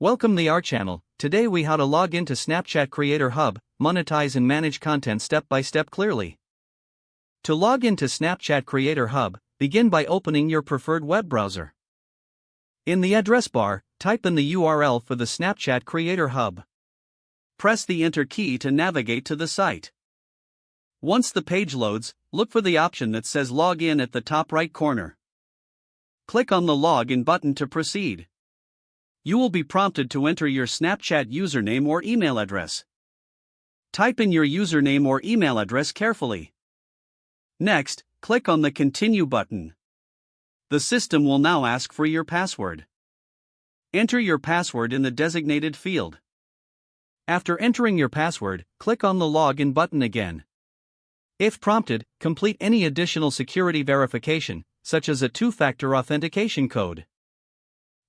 Welcome to our channel. Today we how to log into Snapchat Creator Hub, monetize and manage content step by step clearly. To log into Snapchat Creator Hub, begin by opening your preferred web browser. In the address bar, type in the URL for the Snapchat Creator Hub. Press the Enter key to navigate to the site. Once the page loads, look for the option that says Log In at the top right corner. Click on the Login button to proceed. You will be prompted to enter your Snapchat username or email address. Type in your username or email address carefully. Next, click on the Continue button. The system will now ask for your password. Enter your password in the designated field. After entering your password, click on the Login button again. If prompted, complete any additional security verification, such as a two-factor authentication code.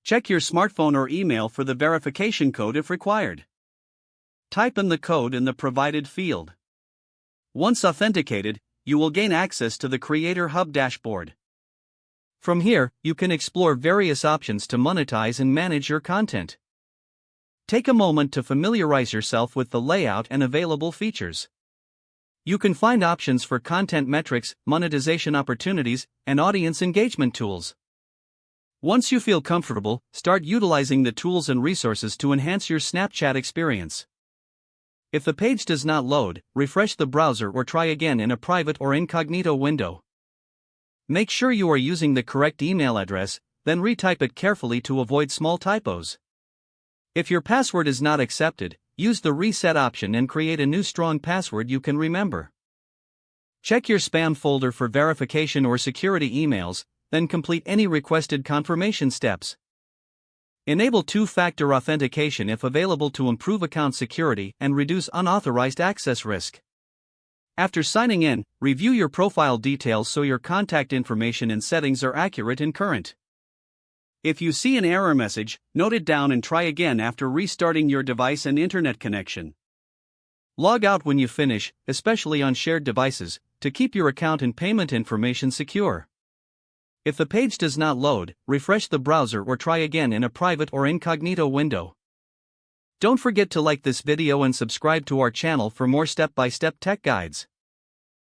Check your smartphone or email for the verification code if required. Type in the code in the provided field. Once authenticated, you will gain access to the Creator Hub dashboard. From here, you can explore various options to monetize and manage your content. Take a moment to familiarize yourself with the layout and available features. You can find options for content metrics, monetization opportunities, and audience engagement tools. Once you feel comfortable, start utilizing the tools and resources to enhance your Snapchat experience. If the page does not load, refresh the browser or try again in a private or incognito window. Make sure you are using the correct email address, then retype it carefully to avoid small typos. If your password is not accepted, use the reset option and create a new strong password you can remember. Check your spam folder for verification or security emails, then complete any requested confirmation steps. Enable two-factor authentication if available to improve account security and reduce unauthorized access risk. After signing in, review your profile details so your contact information and settings are accurate and current. If you see an error message, note it down and try again after restarting your device and internet connection. Log out when you finish, especially on shared devices, to keep your account and payment information secure. If the page does not load, refresh the browser or try again in a private or incognito window. Don't forget to like this video and subscribe to our channel for more step-by-step tech guides.